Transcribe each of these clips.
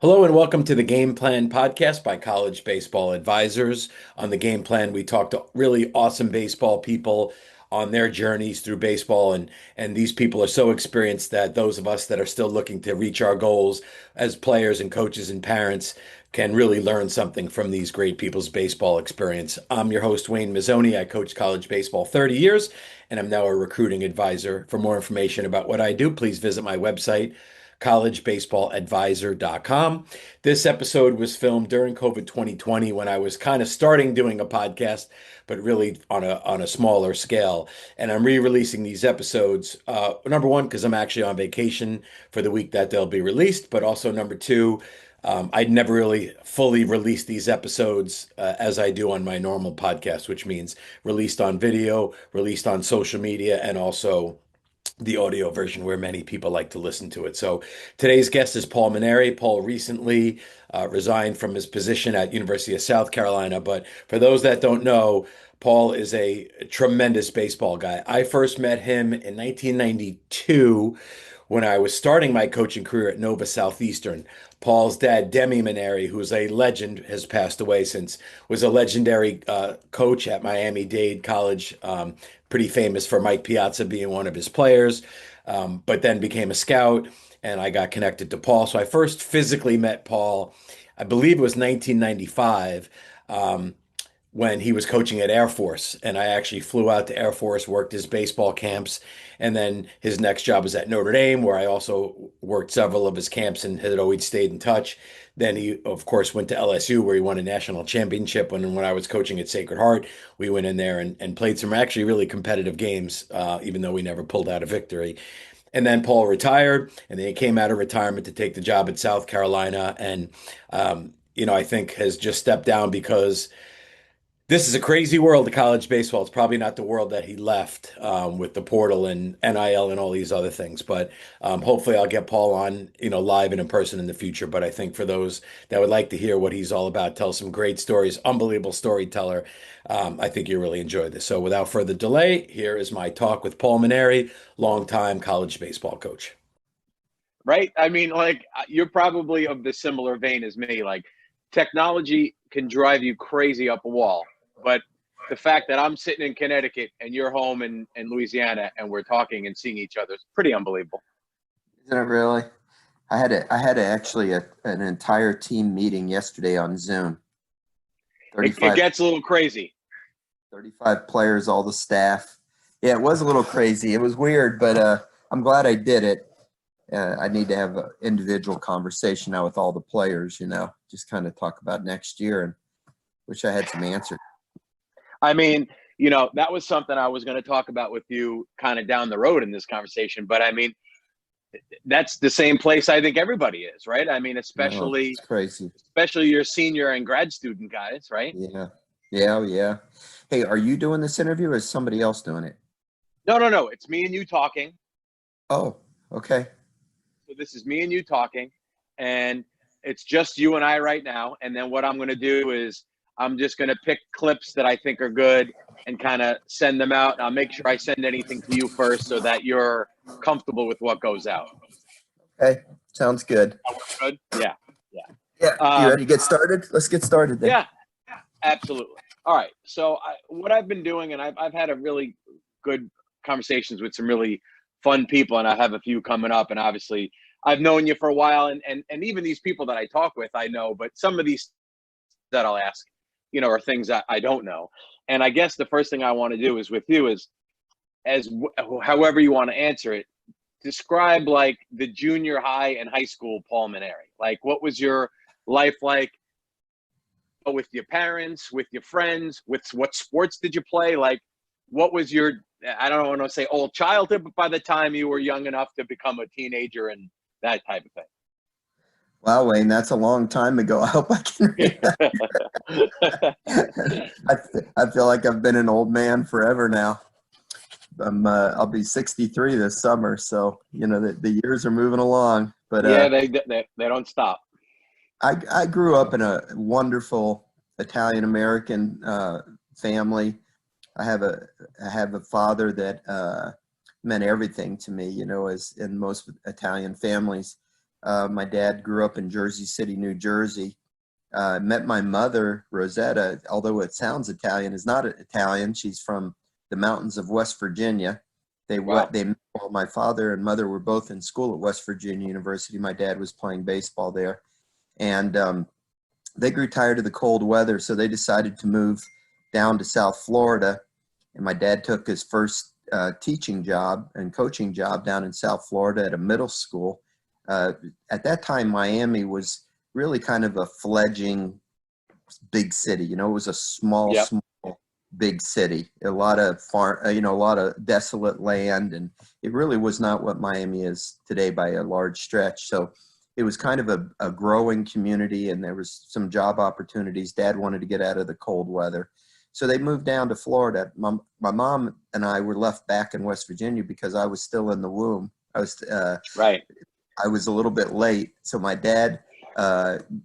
Hello and welcome to the Game Plan podcast by College Baseball Advisors. On the Game Plan, we talk to really awesome baseball people on their journeys through baseball, and these people are so experienced that those of us that are still looking to reach our goals as players and coaches and parents can really learn something from these great people's baseball experience. I'm your host, Wayne Mazzoni. I coached college baseball 30 years, and I'm now a recruiting advisor. For more information about what I do, please visit my website collegebaseballadvisor.com. This episode was filmed during COVID 2020 when I was kind of starting doing a podcast, but really on a smaller scale. And I'm re-releasing these episodes. Number one, because I'm actually on vacation for the week that they'll be released, but also number two, I'd never really fully released these episodes as I do on my normal podcast, which means released on video, released on social media, and also the audio version where many people like to listen to it. So today's guest is Paul Mainieri. Paul recently resigned from his position at University of South Carolina, but for those that don't know, Paul is a tremendous baseball guy. I first met him in 1992 when I was starting my coaching career at Nova Southeastern. Paul's dad, Demi Mainieri, who's a legend, has passed away since, was a legendary coach at Miami-Dade College, pretty famous for Mike Piazza being one of his players, but then became a scout, and I got connected to Paul. So I first physically met Paul, I believe it was 1995. When he was coaching at Air Force. And I actually flew out to Air Force, worked his baseball camps. And then his next job was at Notre Dame, where I also worked several of his camps and had always stayed in touch. Then he, of course, went to LSU, where he won a national championship. When I was coaching at Sacred Heart, we went in there and played some actually really competitive games, even though we never pulled out a victory. And then Paul retired, and then he came out of retirement to take the job at South Carolina. And, I think has just stepped down because this is a crazy world of college baseball. It's probably not the world that he left with the portal and NIL and all these other things. But hopefully, I'll get Paul on, live and in person in the future. But I think for those that would like to hear what he's all about, tell some great stories, unbelievable storyteller. I think you really enjoy this. So without further delay, here is my talk with Paul Mainieri, longtime college baseball coach. Right? I mean, like, you're probably of the similar vein as me. Like, technology can drive you crazy up a wall. But the fact that I'm sitting in Connecticut and you're home in Louisiana and we're talking and seeing each other is pretty unbelievable. Isn't it really? I had actually an entire team meeting yesterday on Zoom. It 35, gets a little crazy. 35 players, all the staff. Yeah, it was a little crazy. It was weird, but I'm glad I did it. I need to have an individual conversation now with all the players, just kind of talk about next year, and wish I had some answers. I mean, that was something I was going to talk about with you kind of down the road in this conversation. But I mean, that's the same place I think everybody is, right? I mean, No, especially it's crazy. your senior and grad student guys, right? Yeah. Hey, are you doing this interview or is somebody else doing it? No. It's me and you talking. Oh, okay. So this is me and you talking, and it's just you and I right now. And then what I'm going to do is I'm just going to pick clips that I think are good and kind of send them out. I'll make sure I send anything to you first so that you're comfortable with what goes out. Okay, sounds good. Good? Yeah. Yeah, you ready to get started? Let's get started then. Yeah, absolutely. All right. So what I've been doing, and I've had a really good conversations with some really fun people, and I have a few coming up. And obviously, I've known you for a while, and even these people that I talk with, I know. But some of these that I'll ask, are things that I don't know. And I guess the first thing I want to do is with you is, however you want to answer it, describe like the junior high and high school Paul Mainieri. Like, what was your life like with your parents, with your friends, with what sports did you play? Like, what was your, I don't want to say old childhood, but by the time you were young enough to become a teenager and that type of thing? Wow, Wayne, that's a long time ago. I hope I can read that. I feel like I've been an old man forever now. I'll be 63 this summer, so the years are moving along. But yeah, they don't stop. I grew up in a wonderful Italian American family. I have a father that meant everything to me, as in most Italian families. My dad grew up in Jersey City, New Jersey. Met my mother, Rosetta, although it sounds Italian, is not Italian. She's from the mountains of West Virginia. Wow. Well, my father and mother were both in school at West Virginia University. My dad was playing baseball there. And they grew tired of the cold weather, so they decided to move down to South Florida. And my dad took his first teaching job and coaching job down in South Florida at a middle school. At that time, Miami was really kind of a fledgling big city. You know, it was a small big city, a lot of a lot of desolate land, and it really was not what Miami is today by a large stretch. So it was kind of a growing community, and there was some job opportunities. Dad wanted to get out of the cold weather, so they moved down to Florida. My mom and I were left back in West Virginia because I was still in the womb. I was Right. I was a little bit late, so my dad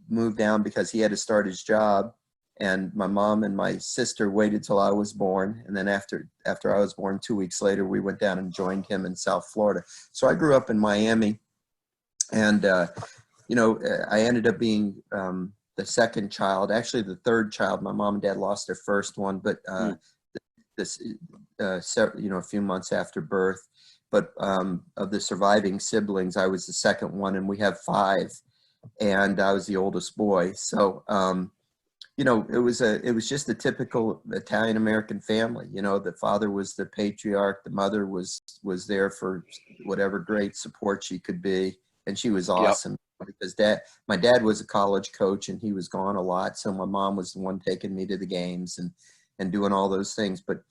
moved down because he had to start his job, and my mom and my sister waited till I was born, and then after I was born, 2 weeks later, we went down and joined him in South Florida. So I grew up in Miami, and I ended up being the second child, actually the third child. My mom and dad lost their first one, but a few months after birth. But of the surviving siblings, I was the second one, and we have 5, and I was the oldest boy. So, it was just a typical Italian American family. You know, the father was the patriarch, the mother was there for whatever great support she could be, and she was awesome. Because my dad was a college coach, and he was gone a lot, so my mom was the one taking me to the games and doing all those things. But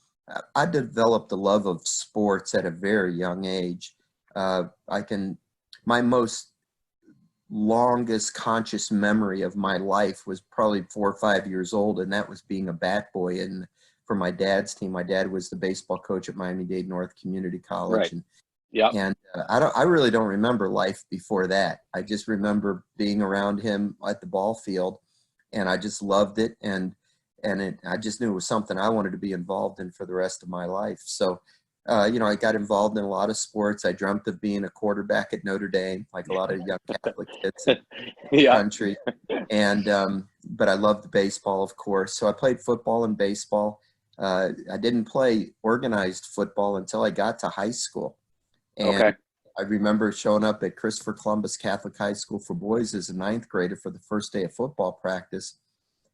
I developed a love of sports at a very young age. My most longest conscious memory of my life was probably 4 or 5 years old, and that was being a bat boy for my dad's team. My dad was the baseball coach at Miami-Dade North Community College. Right. And I really don't remember life before that. I just remember being around him at the ball field, and I just loved it. I just knew it was something I wanted to be involved in for the rest of my life. So, I got involved in a lot of sports. I dreamt of being a quarterback at Notre Dame, like a lot of young Catholic kids in the country. And but I loved baseball, of course. So I played football and baseball. I didn't play organized football until I got to high school. And I remember showing up at Christopher Columbus Catholic High School for boys as a 9th grader for the first day of football practice.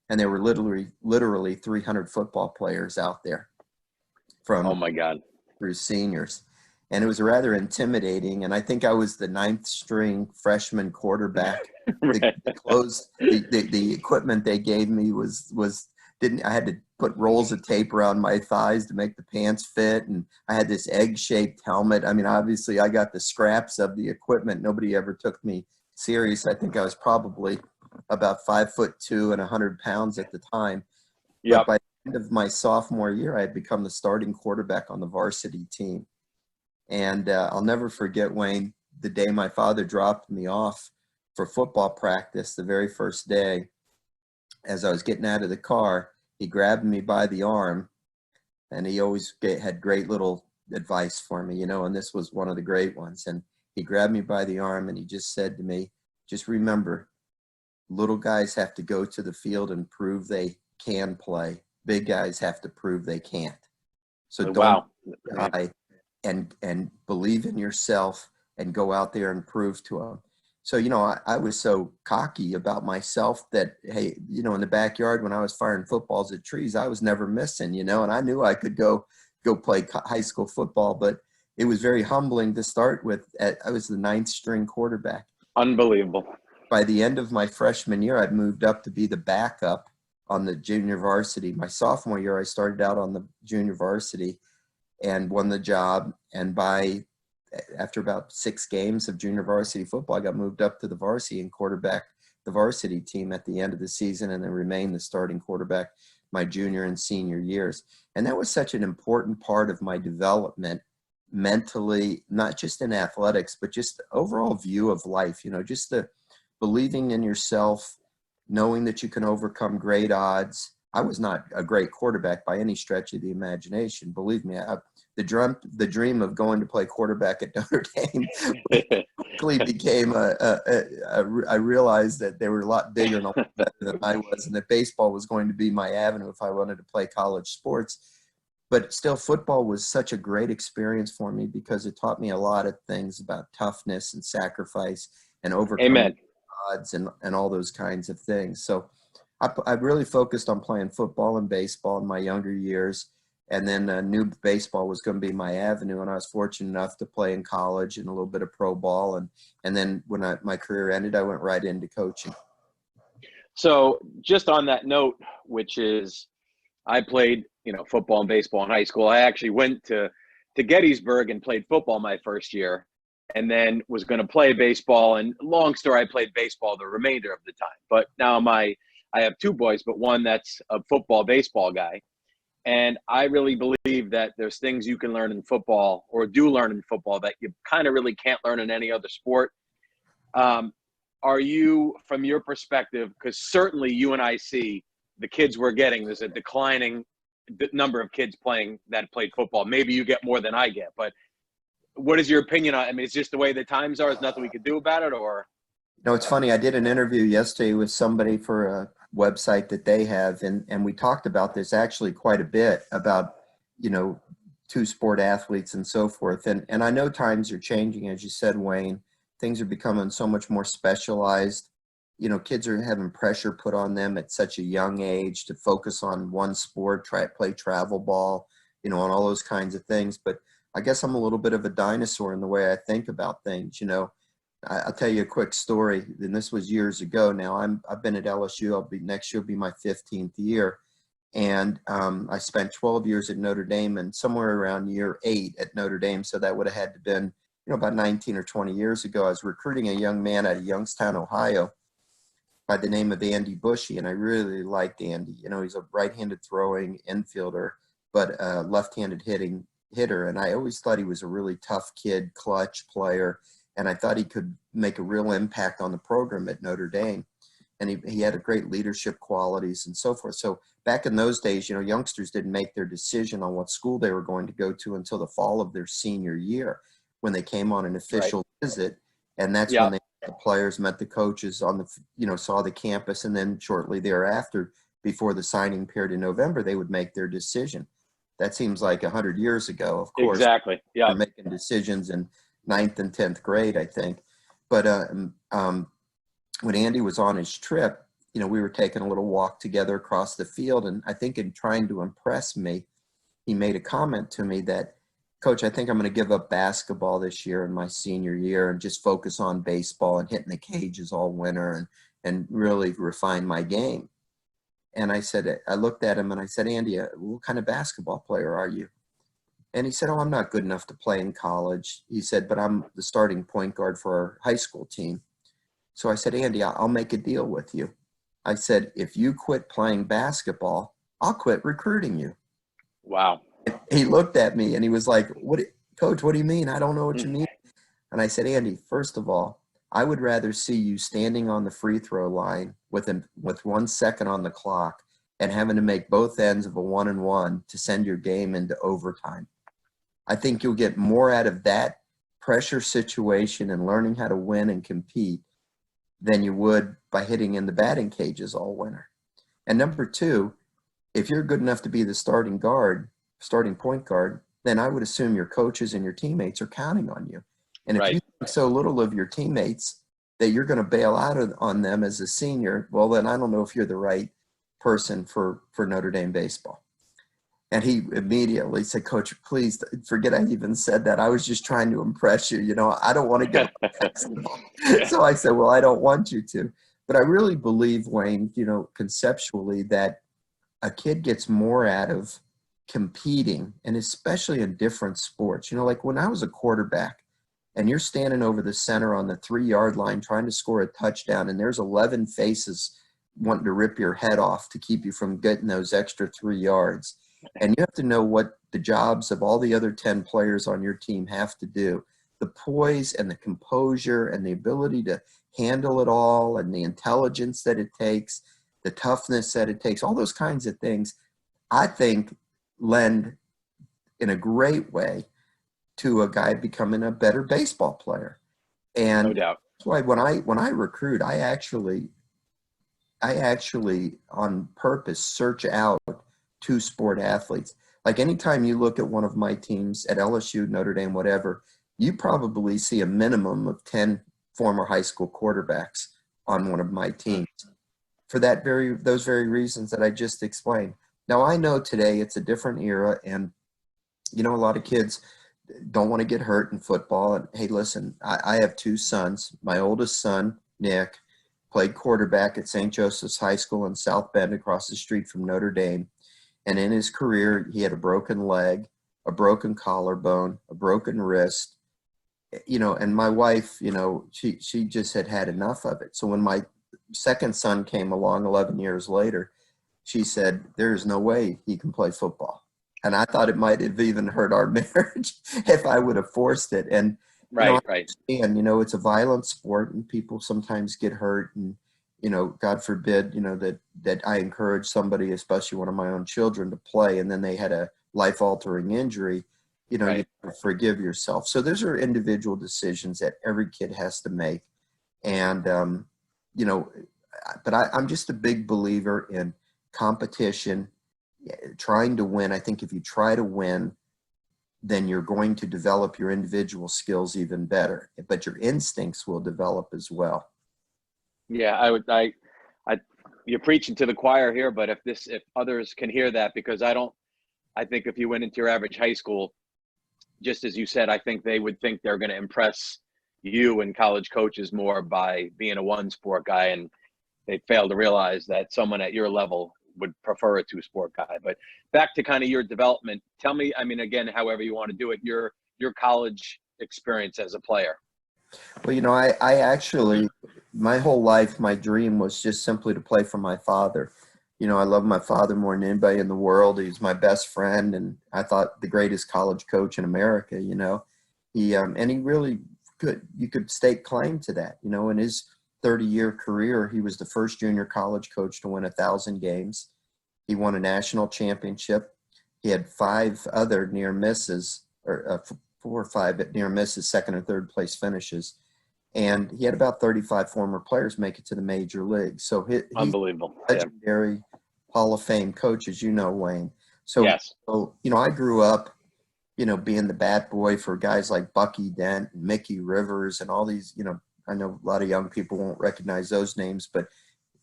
And there were literally 300 football players out there from Oh my God. through seniors. And it was rather intimidating. And I think I was the 9th string freshman quarterback. Right. The equipment they gave me I had to put rolls of tape around my thighs to make the pants fit. And I had this egg-shaped helmet. I mean, obviously I got the scraps of the equipment. Nobody ever took me serious. I think I was probably about 5'2" and 100 pounds at the time. But by the end of my sophomore year, I had become the starting quarterback on the varsity team. And I'll never forget, Wayne, the day my father dropped me off for football practice, the very first day. As I was getting out of the car, he grabbed me by the arm, and he always had great little advice for me, and this was one of the great ones. And he grabbed me by the arm, and he just said to me, just remember, little guys have to go to the field and prove they can play. Big guys have to prove they can't. So don't try and believe in yourself and go out there and prove to them. So, I was so cocky about myself that, hey, in the backyard when I was firing footballs at trees, I was never missing, and I knew I could go play high school football, but it was very humbling to start with. I was the 9th string quarterback. Unbelievable. By the end of my freshman year, I'd moved up to be the backup on the junior varsity. My sophomore year, I started out on the junior varsity and won the job. And after about 6 games of junior varsity football, I got moved up to the varsity and quarterback the varsity team at the end of the season, and then remained the starting quarterback my junior and senior years. And that was such an important part of my development mentally, not just in athletics, but just the overall view of life, just the believing in yourself, knowing that you can overcome great odds. I was not a great quarterback by any stretch of the imagination. Believe me, the dream of going to play quarterback at Notre Dame quickly became I realized that they were a lot bigger and a lot better than I was, and that baseball was going to be my avenue if I wanted to play college sports. But still, football was such a great experience for me because it taught me a lot of things about toughness and sacrifice and overcoming odds and all those kinds of things. So I really focused on playing football and baseball in my younger years. And then knew baseball was going to be my avenue, and I was fortunate enough to play in college and a little bit of pro ball, and then when my career ended, I went right into coaching. So just on that note, which is, I played football and baseball in high school. I actually went to Gettysburg and played football my first year, and then was going to play baseball. And long story, I played baseball the remainder of the time. But now I have two boys, but one that's a football baseball guy. And I really believe that there's things you can learn in football, or do learn in football, that you kind of really can't learn in any other sport. Are you, from your perspective, because certainly you and I see the kids we're getting, there's a declining number of kids that played football. Maybe you get more than I get, but what is your opinion on it? I mean, it's just the way the times are. There's nothing we could do about it, or? No, it's funny. I did an interview yesterday with somebody for a website that they have, and we talked about this actually quite a bit about, two-sport athletes and so forth. And I know times are changing, as you said, Wayne. Things are becoming so much more specialized. Kids are having pressure put on them at such a young age to focus on one sport, play travel ball, and all those kinds of things. But I guess I'm a little bit of a dinosaur in the way I think about things. I'll tell you a quick story, and this was years ago now. I've been at LSU. Next year will be my 15th year. And I spent 12 years at Notre Dame, and somewhere around year 8 at Notre Dame, so that would have had to been, about 19 or 20 years ago, I was recruiting a young man out of Youngstown, Ohio, by the name of Andy Bushy, and I really liked Andy. He's a right-handed throwing infielder, but a left-handed hitter, and I always thought he was a really tough kid, clutch player, and I thought he could make a real impact on the program at Notre Dame. And he had a great leadership qualities and so forth. So back in those days, youngsters didn't make their decision on what school they were going to go to until the fall of their senior year, when they came on an official visit. And that's when the players met the coaches on the, saw the campus. And then shortly thereafter, before the signing period in November, they would make their decision. That seems like 100 years ago, of course. Exactly. Yeah. They're making decisions in 9th and 10th grade, I think. But when Andy was on his trip, we were taking a little walk together across the field. And I think in trying to impress me, he made a comment to me that, Coach, I think I'm going to give up basketball this year in my senior year and just focus on baseball and hitting the cages all winter and really refine my game. And I looked at him and I said, Andy, what kind of basketball player are you? And he said, I'm not good enough to play in college. He said, but I'm the starting point guard for our high school team. So I said, Andy, I'll make a deal with you. I said, if you quit playing basketball, I'll quit recruiting you. Wow. He looked at me and he was like, Coach, what do you mean? I don't know what you mean. And I said, Andy, first of all, I would rather see you standing on the free throw line with 1 second on the clock and having to make both ends of a 1-and-1 to send your game into overtime. I think you'll get more out of that pressure situation and learning how to win and compete than you would by hitting in the batting cages all winter. And number 2, if you're good enough to be the starting point guard, then I would assume your coaches and your teammates are counting on you. And if you think so little of your teammates that you're going to bail out on them as a senior, well, then I don't know if you're the right person for Notre Dame baseball. And he immediately said, Coach, please forget I even said that. I was just trying to impress you. I don't want to get basketball. So I said, well, I don't want you to. But I really believe, Wayne, conceptually, that a kid gets more out of competing, and especially in different sports. Like when I was a quarterback and you're standing over the center on the 3-yard line trying to score a touchdown, and there's 11 faces wanting to rip your head off to keep you from getting those extra 3 yards. And you have to know what the jobs of all the other 10 players on your team have to do. The poise and the composure and the ability to handle it all and the intelligence that it takes. the toughness that it takes, all those kinds of things, I think lend in a great way to a guy becoming a better baseball player. And No doubt. that's why when I recruit, I actually on purpose search out two sport athletes. Like anytime you look at one of my teams at LSU, Notre Dame, whatever, you probably see a minimum of 10 former high school quarterbacks on one of my teams for those very reasons that I just explained. Now, I know today it's a different era, and, you know, a lot of kids don't want to get hurt in football. And, hey, listen, I have two sons. My oldest son, Nick, played quarterback at St. Joseph's High School in South Bend across the street from Notre Dame. And in his career, he had a broken leg, a broken collarbone, a broken wrist, you know, and my wife, you know, she just had enough of it. So when my second son came along 11 years later, she said, there's no way he can play football. And I thought it might have even hurt our marriage if I would have forced it. And, Right. And, you know, it's a violent sport and people sometimes get hurt. And, you know, God forbid, you know, that I encourage somebody, especially one of my own children, to play, and then they had a life-altering injury, you know, Right. you forgive yourself. So those are individual decisions that every kid has to make. And, you know, but I'm just a big believer in competition, trying to win. I think if you try to win, then you're going to develop your individual skills even better, but your instincts will develop as well. Yeah, you're preaching to the choir here, but if others can hear that, because I think if you went into your average high school, just as you said, I think they would think they're going to impress you and college coaches more by being a one sport guy, and they fail to realize that someone at your level would prefer a two sport guy. But back to kind of your development, tell me, I mean, again, however you want to do it, your college experience as a player. Well, you know, I actually, my whole life, my dream was just simply to play for my father. You know, I love my father more than anybody in the world. He's my best friend, and I thought the greatest college coach in America, you know. And he really you could stake claim to that. You know, in his 30-year career, he was the first junior college coach to win 1,000 games. He won a national championship. He had 5 other near misses, or 4 or 5 near misses, second or third place finishes. And he had about 35 former players make it to the major leagues. So he's Unbelievable. a legendary Hall of Fame coach, as you know, Wayne. So, yes. So, you know, I grew up, you know, being the bat boy for guys like Bucky Dent and Mickey Rivers and all these, you know, I know a lot of young people won't recognize those names, but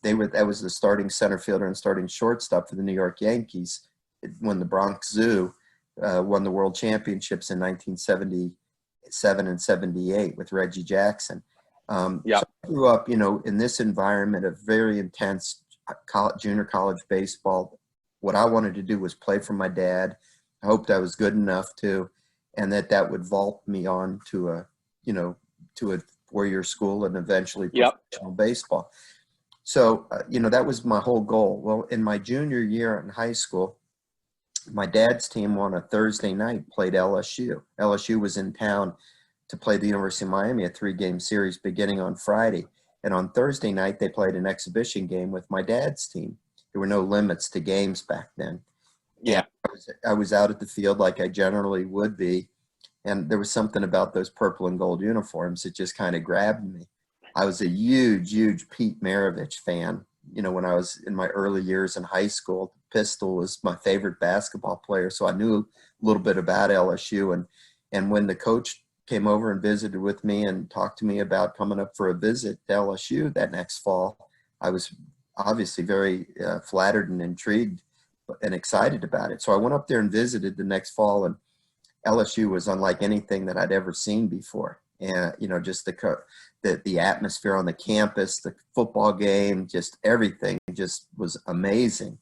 that was the starting center fielder and starting shortstop for the New York Yankees when the Bronx Zoo won the world championships in 1977 and 78 with Reggie Jackson. So I grew up, you know, in this environment of very intense junior college baseball. What I wanted to do was play for my dad. I hoped I was good enough to, and that would vault me on to a 4-year school and eventually professional baseball. So, you know, that was my whole goal. Well, in my junior year in high school, my dad's team on a Thursday night played LSU. LSU was in town to play the University of Miami, a 3-game series beginning on Friday. And on Thursday night, they played an exhibition game with my dad's team. There were no limits to games back then. Yeah. I was out at the field like I generally would be. And there was something about those purple and gold uniforms that just kind of grabbed me. I was a huge, huge Pete Maravich fan. You know, when I was in my early years in high school, Pistol was my favorite basketball player. So I knew a little bit about LSU. And when the coach came over and visited with me and talked to me about coming up for a visit to LSU that next fall, I was obviously very flattered and intrigued and excited about it. So I went up there and visited the next fall, and LSU was unlike anything that I'd ever seen before. And, you know, just the atmosphere on the campus, the football game, just everything just was amazing.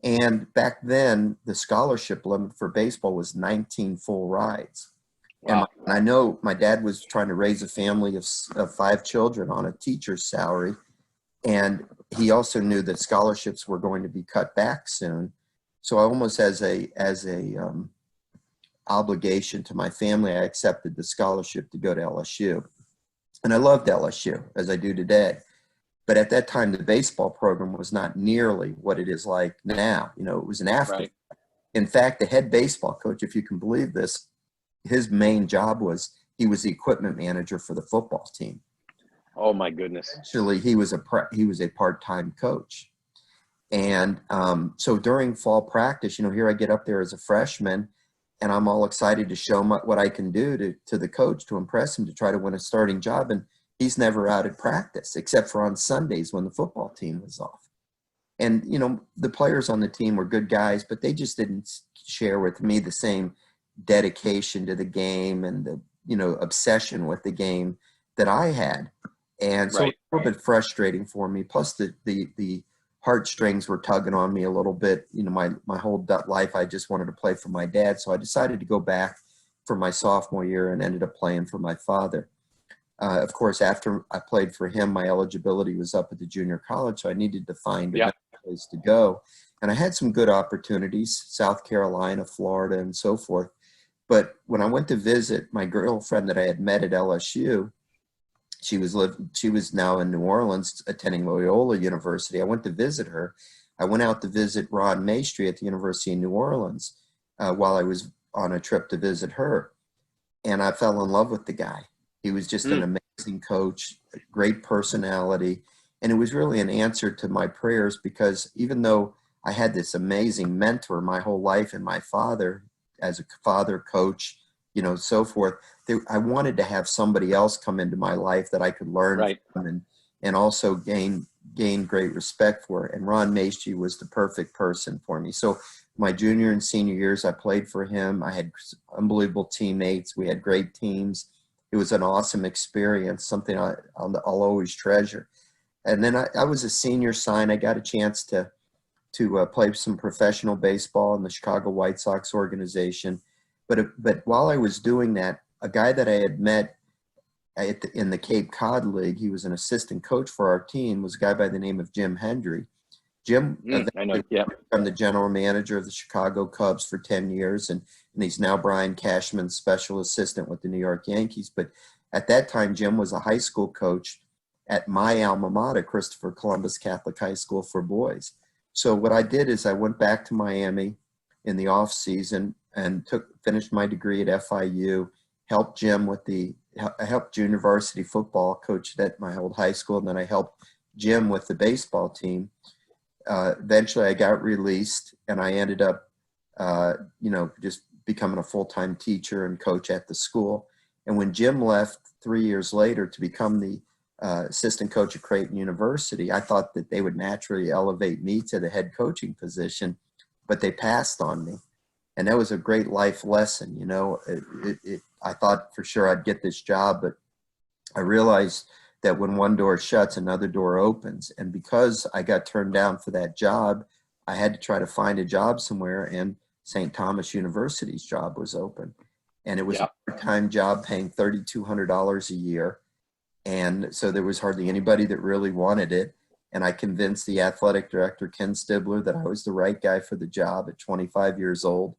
And back then, the scholarship limit for baseball was 19 full rides. Wow. And I know my dad was trying to raise a family of 5 children on a teacher's salary. And he also knew that scholarships were going to be cut back soon. So I almost as a obligation to my family, I accepted the scholarship to go to LSU. And I loved LSU, as I do today. But at that time, the baseball program was not nearly what it is like now. You know, it was an afterthought. Right. In fact, the head baseball coach, if you can believe this, his main job was he was the equipment manager for the football team. Oh my goodness. Actually, he was a part-time coach. And so during fall practice, you know, here I get up there as a freshman, and I'm all excited to show him what I can do to the coach to impress him to try to win a starting job. And he's never out at practice except for on Sundays when the football team was off. And, you know, the players on the team were good guys, but they just didn't share with me the same dedication to the game and the, you know, obsession with the game that I had. And so it's a little bit frustrating for me. Plus the heartstrings were tugging on me a little bit. You know, my whole life, I just wanted to play for my dad. So I decided to go back for my sophomore year and ended up playing for my father. Of course, after I played for him, my eligibility was up at the junior college. So I needed to find a place to go. And I had some good opportunities, South Carolina, Florida, and so forth. But when I went to visit my girlfriend that I had met at LSU, she was now in New Orleans attending Loyola University. I went to visit her. I went out to visit Ron Maestri at the University of New Orleans while I was on a trip to visit her. And I fell in love with the guy. He was just an amazing coach, a great personality. And it was really an answer to my prayers, because even though I had this amazing mentor my whole life and my father as a father, coach, you know, so forth, I wanted to have somebody else come into my life that I could learn from and also gain great respect for. And Ron Maestri was the perfect person for me. So my junior and senior years, I played for him. I had unbelievable teammates. We had great teams. It was an awesome experience, something I'll always treasure. And then I was a senior sign. I got a chance to play some professional baseball in the Chicago White Sox organization. But while I was doing that, a guy that I had met in the Cape Cod League, he was an assistant coach for our team, was a guy by the name of Jim Hendry. Jim became the general manager of the Chicago Cubs for 10 years, and he's now Brian Cashman's special assistant with the New York Yankees. But at that time, Jim was a high school coach at my alma mater, Christopher Columbus Catholic High School for boys. So what I did is I went back to Miami in the off season and finished my degree at FIU, helped Jim I helped junior varsity football, coached at my old high school, and then I helped Jim with the baseball team. Eventually I got released, and I ended up, you know, just becoming a full-time teacher and coach at the school. And when Jim left 3 years later to become the assistant coach at Creighton University, I thought that they would naturally elevate me to the head coaching position, but they passed on me. And that was a great life lesson. You know, I thought for sure I'd get this job, but I realized that when one door shuts, another door opens. And because I got turned down for that job, I had to try to find a job somewhere, and St. Thomas University's job was open. And it was a part-time job paying $3,200 a year. And so there was hardly anybody that really wanted it. And I convinced the athletic director, Ken Stibler, that I was the right guy for the job at 25 years old.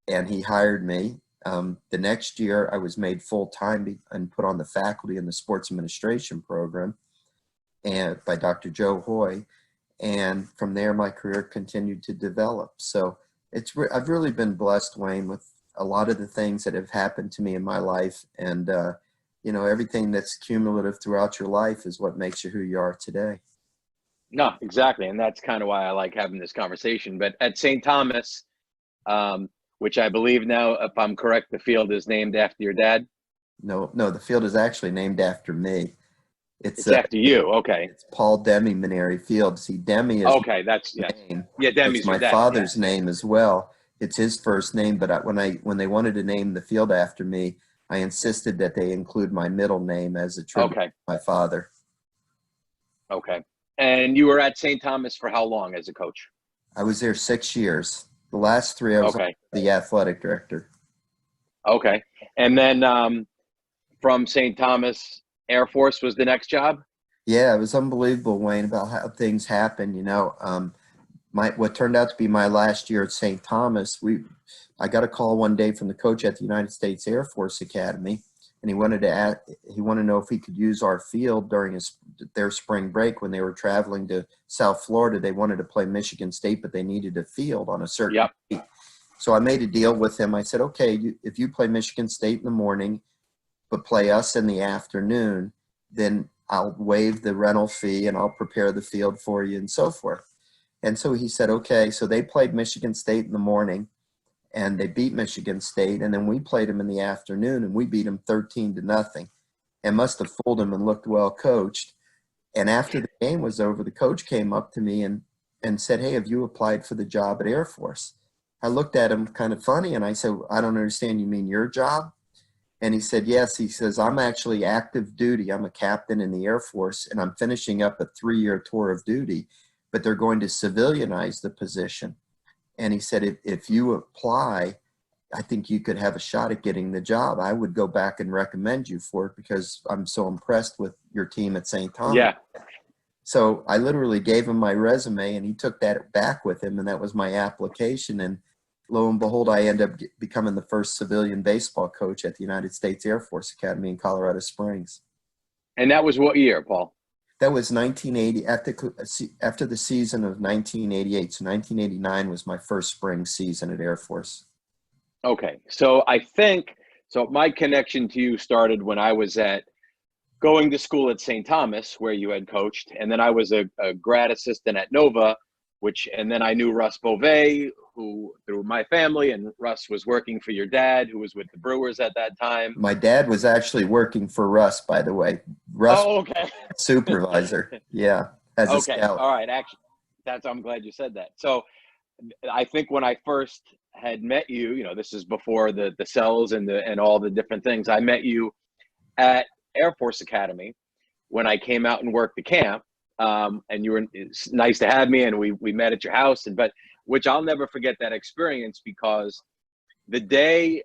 And he hired me. The next year, I was made full-time and put on the faculty in the sports administration program and by Dr. 𝐬𝐿. And from there, my career continued to develop. So I've really been blessed, Wayne, with a lot of the things that have happened to me in my life. And, you know, everything that's cumulative throughout your life is what makes you who you are today. No, exactly. And that's kind of why I like having this conversation. But at St. Thomas, which I believe now, if I'm correct, the field is named after your dad? No, the field is actually named after me. It's after you. Okay. It's Paul Demi Mainieri Field. See, Demi is that's name. Yeah, Demi's it's my father's name as well. It's his first name, but when they wanted to name the field after me, I insisted that they include my middle name as a tribute to my father. Okay. And you were at St. Thomas for how long as a coach? I was there 6 years. The last 3, I was the athletic director. Okay. And then from St. Thomas, Air Force was the next job? Yeah, it was unbelievable, Wayne, about how things happen. You know, what turned out to be my last year at St. Thomas, I got a call one day from the coach at the United States Air Force Academy, and he wanted to know if he could use our field during their spring break when they were traveling to South Florida. They wanted to play Michigan State, but they needed a field on a certain date. So I made a deal with him. I said, okay, if you play Michigan State in the morning, but play us in the afternoon, then I'll waive the rental fee and I'll prepare the field for you and so forth. And so he said, okay. So they played Michigan State in the morning and they beat Michigan State. And then we played them in the afternoon and we beat them 13-0 and must have fooled them and looked well coached. And after the game was over, the coach came up to me and said, hey, have you applied for the job at Air Force? I looked at him kind of funny and I said, I don't understand. You mean your job? And he said, yes. He says, I'm actually active duty. I'm a captain in the Air Force and I'm finishing up a 3-year tour of duty, but they're going to civilianize the position. And he said, if you apply, I think you could have a shot at getting the job. I would go back and recommend you for it because I'm so impressed with your team at St. Thomas. Yeah. So I literally gave him my resume and he took that back with him and that was my application. And lo and behold, I ended up becoming the first civilian baseball coach at the United States Air Force Academy in Colorado Springs. And that was what year, Paul? That was 1980, after the season of 1988. So 1989 was my first spring season at Air Force. Okay. So I think, so my connection to you started when I was going to school at St. Thomas, where you had coached. And then I was a grad assistant at Nova, and then I knew Russ Beauvais, who through my family, and Russ was working for your dad, who was with the Brewers at that time. My dad was actually working for Russ, by the way. Russ, okay. Supervisor. Yeah. As a scout. All right. Actually, I'm glad you said that. So I think when I first had met you, this is before the cells and all the different things. I met you at Air Force Academy when I came out and worked the camp. And it's nice to have me, and we met at your house, which I'll never forget that experience, because the day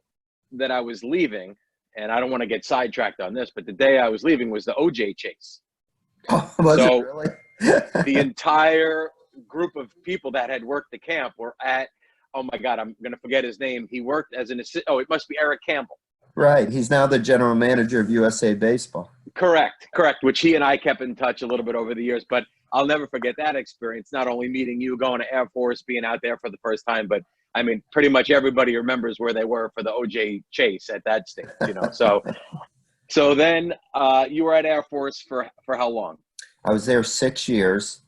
that I was leaving, and I don't want to get sidetracked on this, but the day I was leaving was the OJ chase. Oh, was it really? The entire group of people that had worked the camp were at, oh my God, I'm going to forget his name. He worked as an assistant. Oh, it must be Eric Campbell. Right. He's now the general manager of USA Baseball. Correct. Which he and I kept in touch a little bit over the years, but I'll never forget that experience. Not only meeting you, going to Air Force, being out there for the first time, but I mean, pretty much everybody remembers where they were for the OJ chase at that stage, So then you were at Air Force for how long? I was there 6 years,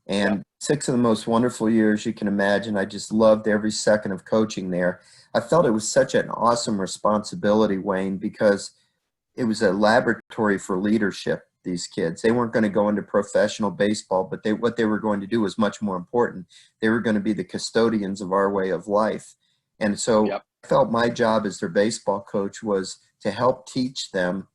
and 6 of the most wonderful years you can imagine. I just loved every second of coaching there. I felt it was such an awesome responsibility, Wayne, because it was a laboratory for leadership, these kids. They weren't going to go into professional baseball, but what they were going to do was much more important. They were going to be the custodians of our way of life. And so I felt my job as their baseball coach was to help teach them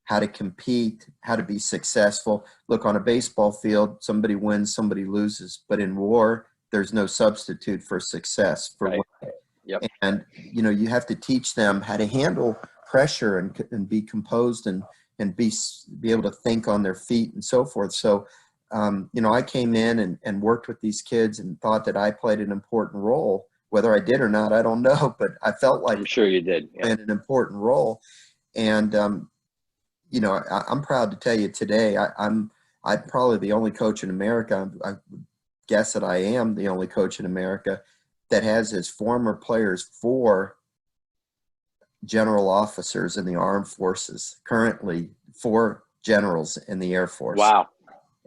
how to compete, how to be successful. Look, on a baseball field, somebody wins, somebody loses. But in war, there's no substitute for success. And, you have to teach them how to handle pressure and be composed and be able to think on their feet and so forth. So, I came in and worked with these kids and thought that I played an important role. Whether I did or not, I don't know, but I felt like I'm sure you did. Yeah. Played an important role. And, I'm proud to tell you today, I'm probably the only coach in America. I would guess that I am the only coach in America that has as former players 4 general officers in the armed forces, currently 4 generals in the Air Force. Wow.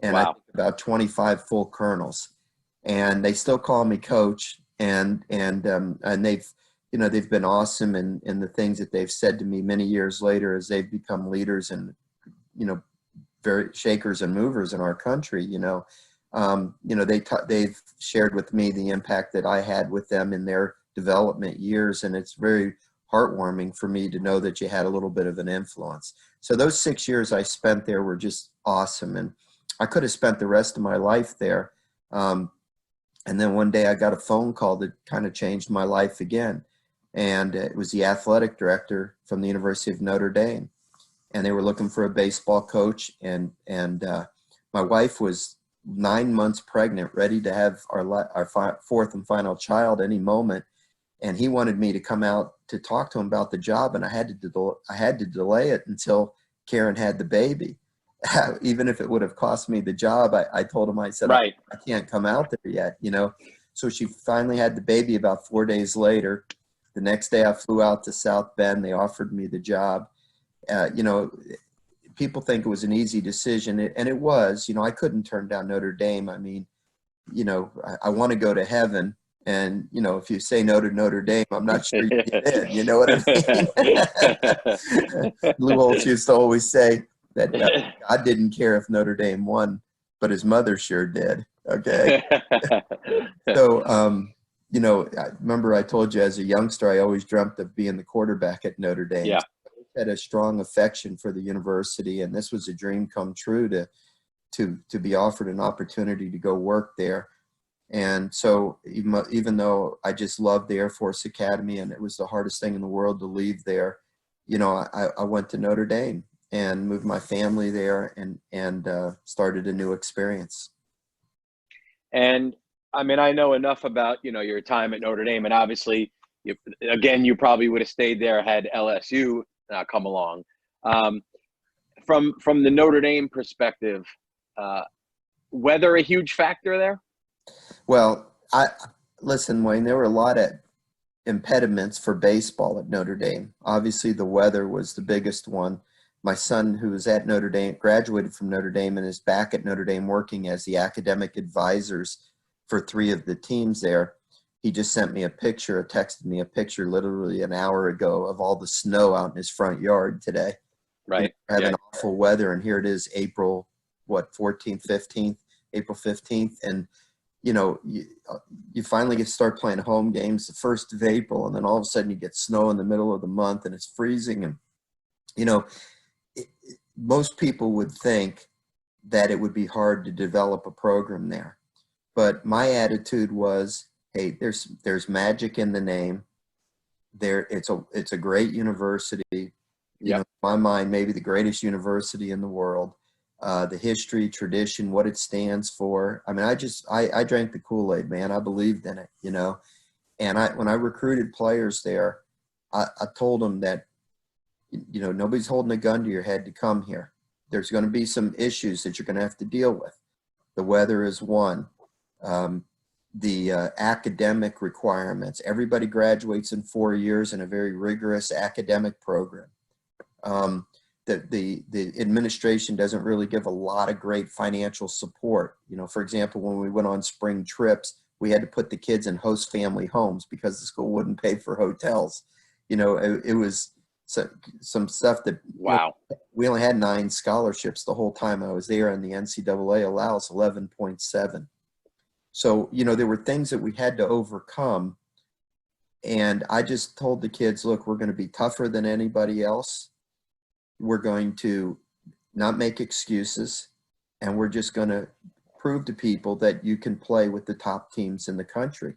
And I think about 25 full colonels, and they still call me coach. And they've been awesome in the things that they've said to me many years later as they've become leaders and, very shakers and movers in our country. They've shared with me the impact that I had with them in their development years. And it's very heartwarming for me to know that you had a little bit of an influence. So those 6 years I spent there were just awesome. And I could have spent the rest of my life there. And then one day I got a phone call that kind of changed my life again. And it was the athletic director from the University of Notre Dame. And they were looking for a baseball coach. And my wife was 9 months pregnant, ready to have our 4th and final child any moment. And he wanted me to come out to talk to him about the job. And I had to delay it until Karen had the baby. even if it would have cost me the job, I told him, I said, Right. I can't come out there yet, you know. So she finally had the baby about 4 days later. The next day I flew out to South Bend. They offered me the job. You know, people think it was an easy decision, and it was. You know, I couldn't turn down Notre Dame. I mean, you know, I want to go to heaven. And, you know, if you say no to Notre Dame, I'm not sure you get in. You know what I mean? Lou Holtz used to always say that God didn't care if Notre Dame won, but his mother sure did. Okay. So, you know, I remember I told you as a youngster, I always dreamt of being the quarterback at Notre Dame. Yeah. So I had a strong affection for the university, and this was a dream come true to be offered an opportunity to go work there. And so even though I just loved the Air Force Academy and it was the hardest thing in the world to leave there, you know, I went to Notre Dame and moved my family there and started a new experience. And I mean, I know enough about, you know, your time at Notre Dame, and obviously, you probably would have stayed there had LSU come along. From the Notre Dame perspective, weather a huge factor there? Well, listen, Wayne, there were a lot of impediments for baseball at Notre Dame. Obviously, the weather was the biggest one. My son, who was at Notre Dame, graduated from Notre Dame and is back at Notre Dame working as the academic advisors for 3 of the teams there. He just sent me a picture, texted me a picture literally an hour ago of all the snow out in his front yard today. Right. You know, having awful weather, and here it is April, 14th, 15th, April 15th. And, you know, you finally get to start playing home games the 1st of April, and then all of a sudden you get snow in the middle of the month and it's freezing. And, you know, most people would think that it would be hard to develop a program there. But my attitude was, hey, there's magic in the name. It's a great university. You know, in my mind, maybe the greatest university in the world. The history, tradition, what it stands for. I mean, I drank the Kool-Aid, man. I believed in it, you know. And when I recruited players there, I told them that, you know, nobody's holding a gun to your head to come here. There's going to be some issues that you're going to have to deal with. The weather is one. The academic requirements. Everybody graduates in 4 years in a very rigorous academic program. The administration doesn't really give a lot of great financial support. You know, for example, when we went on spring trips, we had to put the kids in host family homes because the school wouldn't pay for hotels. You know, it was some stuff that, wow. You know, we only had 9 scholarships the whole time I was there, and the NCAA allows 11.7. So, you know, there were things that we had to overcome. And I just told the kids, look, we're going to be tougher than anybody else. We're going to not make excuses, and we're just going to prove to people that you can play with the top teams in the country.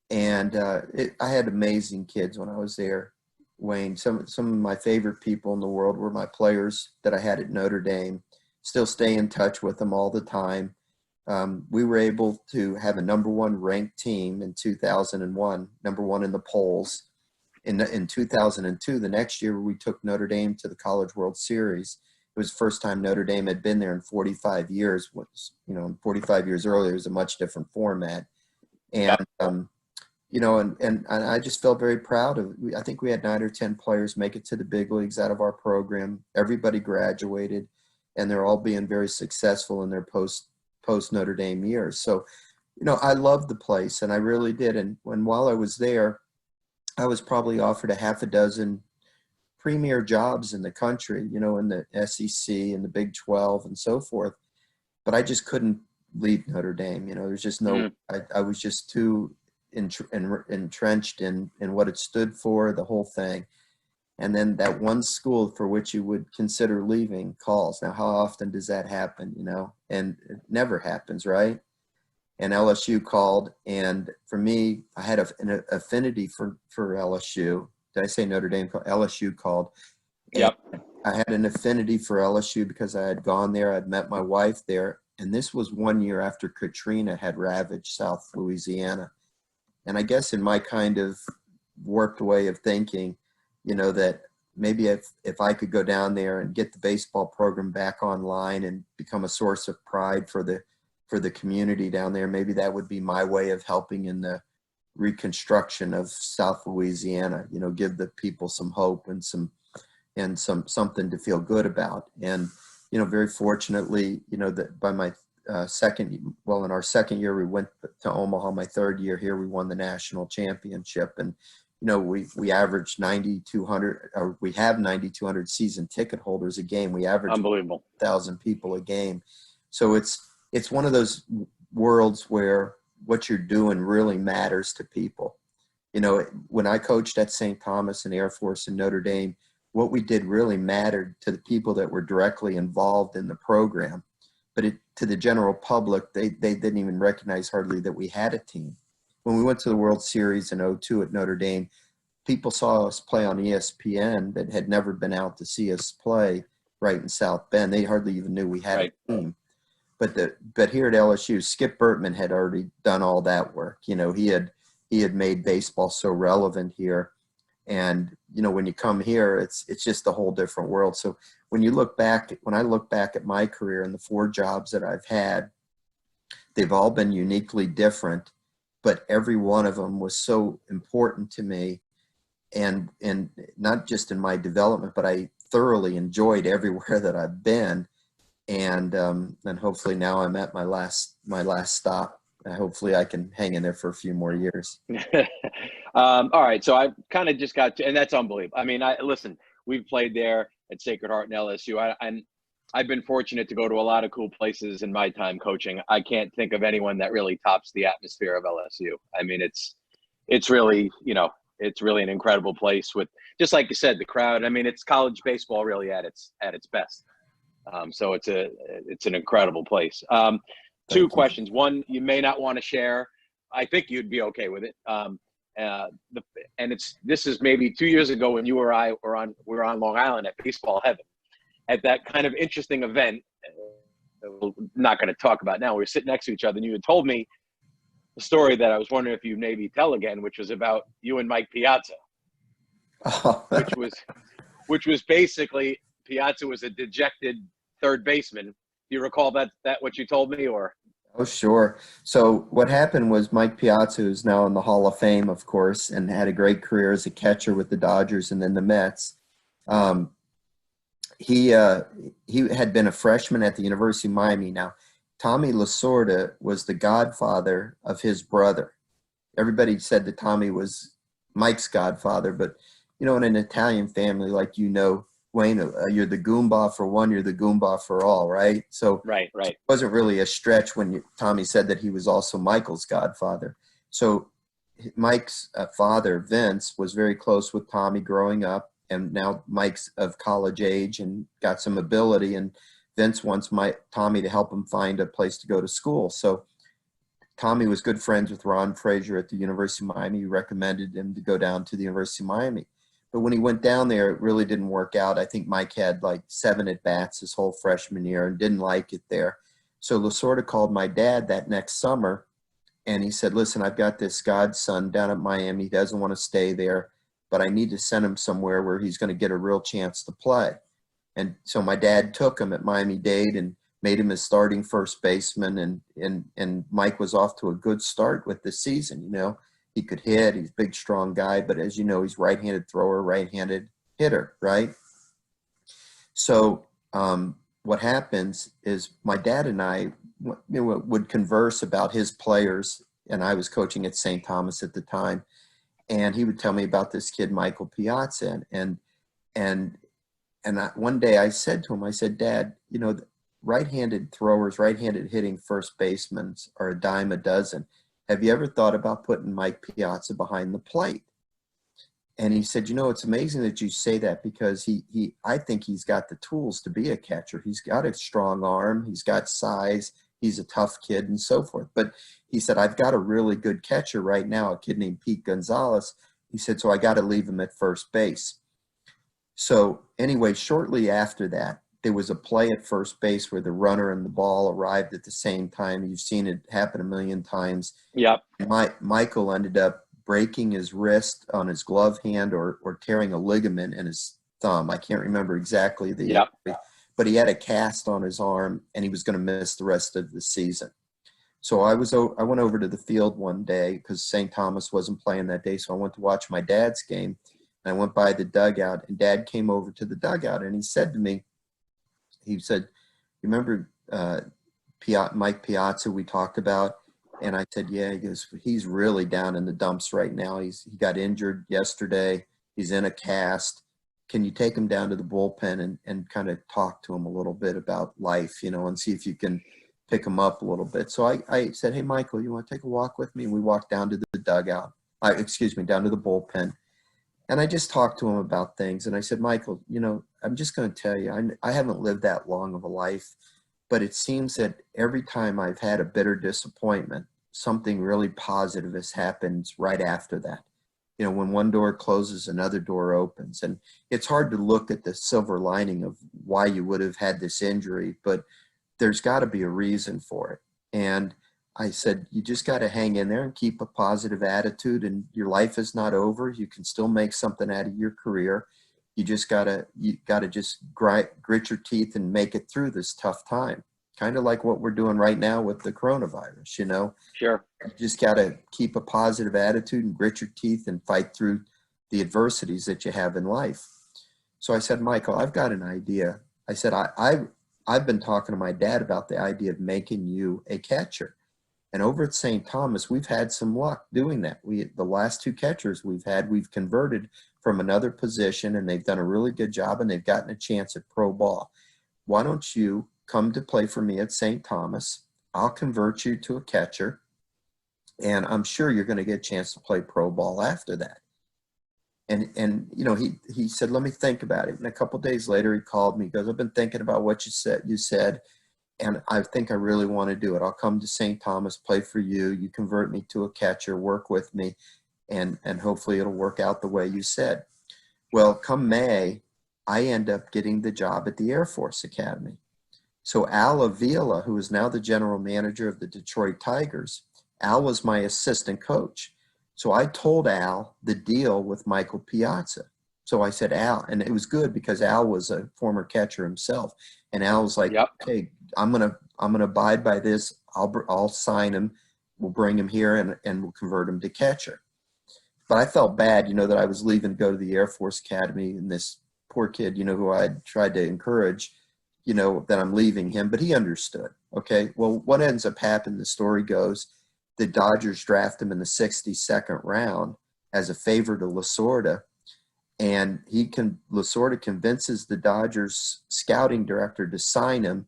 And I had amazing kids when I was there, Wayne. Some of my favorite people in the world were my players that I had at Notre Dame. Still stay in touch with them all the time. We were able to have a #1 ranked team in 2001, #1 in the polls. In 2002, the next year, we took Notre Dame to the College World Series. It was the first time Notre Dame had been there in 45 years. You know, 45 years earlier, it was a much different format. And, you know, and I just felt very proud of it. I think we had 9 or 10 players make it to the big leagues out of our program. Everybody graduated, and they're all being very successful in their post Notre Dame years. So, you know, I loved the place, and I really did. And while I was there, I was probably offered a half a dozen premier jobs in the country, you know, in the SEC and the Big 12 and so forth. But I just couldn't leave Notre Dame. You know, there's just no, I was just too entrenched in what it stood for, the whole thing. And then that one school for which you would consider leaving calls. Now, how often does that happen, you know? And it never happens, right? And LSU called, and for me, I had an affinity for LSU. Did I say Notre Dame? LSU called. Yep. I had an affinity for LSU because I had gone there. I'd met my wife there. And this was 1 year after Katrina had ravaged South Louisiana. And I guess in my kind of warped way of thinking, you know, that maybe if I could go down there and get the baseball program back online and become a source of pride for the community down there, maybe that would be my way of helping in the reconstruction of South Louisiana. You know, give the people some hope and something to feel good about. And you know, very fortunately, you know, that by my in our second year we went to Omaha. My third year here, we won the national championship, and you know, we averaged 9,200, or we have 9,200 season ticket holders a game. We average unbelievable 1,000 people a game. So it's one of those worlds where what you're doing really matters to people. You know, when I coached at St. Thomas and Air Force and Notre Dame, what we did really mattered to the people that were directly involved in the program. But to the general public, they didn't even recognize hardly that we had a team. When we went to the World Series in '02 at Notre Dame, people saw us play on ESPN that had never been out to see us play right in South Bend. They hardly even knew we had a team. But here at LSU, Skip Bertman had already done all that work. You know, he had made baseball so relevant here. And, you know, when you come here, it's just a whole different world. So when I look back at my career and the 4 jobs that I've had, they've all been uniquely different, but every one of them was so important to me, and not just in my development, but I thoroughly enjoyed everywhere that I've been. And hopefully now I'm at my last stop. Hopefully I can hang in there for a few more years. All right. So I kind of just got to, and that's unbelievable. I mean, listen, we've played there at Sacred Heart and LSU. I've been fortunate to go to a lot of cool places in my time coaching. I can't think of anyone that really tops the atmosphere of LSU. I mean, it's really, you know, it's really an incredible place with, just like you said, the crowd. I mean, it's college baseball really at its best. So it's an incredible place. 2 questions. One, you may not want to share. I think you'd be okay with it. This is maybe 2 years ago when you or I were on Long Island at Baseball Heaven, at that kind of interesting event. We're not going to talk about now. We were sitting next to each other, and you had told me a story that I was wondering if you maybe tell again, which was about you and Mike Piazza, which was basically Piazza was a dejected third baseman. Do you recall that what you told me, or? Oh, sure. So what happened was Mike Piazza, who's now in the Hall of Fame, of course, and had a great career as a catcher with the Dodgers and then the Mets. He had been a freshman at the University of Miami. Now, Tommy Lasorda was the godfather of his brother. Everybody said that Tommy was Mike's godfather, but, you know, in an Italian family, like, you know, Wayne, you're the Goomba for one, you're the Goomba for all, right? So right. It wasn't really a stretch when Tommy said that he was also Michael's godfather. So Mike's father, Vince, was very close with Tommy growing up, and now Mike's of college age and got some ability, and Vince wants Tommy to help him find a place to go to school. So Tommy was good friends with Ron Frazier at the University of Miami. He recommended him to go down to the University of Miami. But when he went down there, it really didn't work out. I think Mike had like 7 at-bats his whole freshman year and didn't like it there. So Lasorda called my dad that next summer, and he said, listen, I've got this godson down at Miami. He doesn't want to stay there, but I need to send him somewhere where he's going to get a real chance to play. And so my dad took him at Miami-Dade and made him his starting first baseman, and Mike was off to a good start with the season, you know. He could hit. He's a big, strong guy. But as you know, he's right-handed thrower, right-handed hitter, right? So what happens is my dad and I would converse about his players, and I was coaching at St. Thomas at the time, and he would tell me about this kid, Michael Piazza. One day I said to him, I said, Dad, you know, right-handed throwers, right-handed hitting first basemen are a dime a dozen. Have you ever thought about putting Mike Piazza behind the plate? And he said, you know, it's amazing that you say that, because I think he's got the tools to be a catcher. He's got a strong arm. He's got size. He's a tough kid and so forth. But he said, I've got a really good catcher right now, a kid named Pete Gonzalez. He said, so I got to leave him at first base. So anyway, shortly after that, there was a play at first base where the runner and the ball arrived at the same time. You've seen it happen a million times. Yep. Michael ended up breaking his wrist on his glove hand or tearing a ligament in his thumb. I can't remember exactly the Yep. injury, but he had a cast on his arm and he was going to miss the rest of the season. So I went over to the field one day because St. Thomas wasn't playing that day. So I went to watch my dad's game, and I went by the dugout, and Dad came over to the dugout, and he said to me, he said, "You remember Mike Piazza we talked about?" And I said, "Yeah." He goes, "He's really down in the dumps right now. He got injured yesterday. He's in a cast. Can you take him down to the bullpen and kind of talk to him a little bit about life, and see if you can pick him up a little bit?" So I said, "Hey, Michael, you want to take a walk with me?" And we walked down to the dugout, down to the bullpen. And I just talked to him about things. And I said, "Michael, I'm just going to tell you, I haven't lived that long of a life, but it seems that every time I've had a bitter disappointment, something really positive has happened right after that. When one door closes, another door opens. And it's hard to look at the silver lining of why you would have had this injury, but there's got to be a reason for it." And I said, "You just got to hang in there and keep a positive attitude, and your life is not over. You can still make something out of your career. You gotta just grit your teeth and make it through this tough time." Kind of like what we're doing right now with the coronavirus, Sure. You just got to keep a positive attitude and grit your teeth and fight through the adversities that you have in life. So I said, "Michael, I've got an idea." I said, I've been talking to my dad about the idea of making you a catcher. And over at St. Thomas, we've had some luck doing that. The last two catchers we've converted from another position, and they've done a really good job, and they've gotten a chance at pro ball. Why don't you come to play for me at St. Thomas? I'll convert you to a catcher, and I'm sure you're going to get a chance to play pro ball after that. And he said, "Let me think about it." And a couple of days later, he called me. He goes, "I've been thinking about what you said, and I think I really want to do it. I'll come to St. Thomas, play for you. You convert me to a catcher, work with me, and hopefully it'll work out the way you said." Well, come May, I end up getting the job at the Air Force Academy. So Al Avila, who is now the general manager of the Detroit Tigers, Al was my assistant coach. So I told Al the deal with Michael Piazza. So I said, "Al," and it was good because Al was a former catcher himself. And Al was like, Yep. "Okay, I'm gonna abide by this. I'll sign him. We'll bring him here and we'll convert him to catcher." But I felt bad, that I was leaving to go to the Air Force Academy, and this poor kid, who I tried to encourage, that I'm leaving him, but he understood. Okay. Well, what ends up happening, the story goes, the Dodgers draft him in the 62nd round as a favor to Lasorda. And Lasorda convinces the Dodgers scouting director to sign him.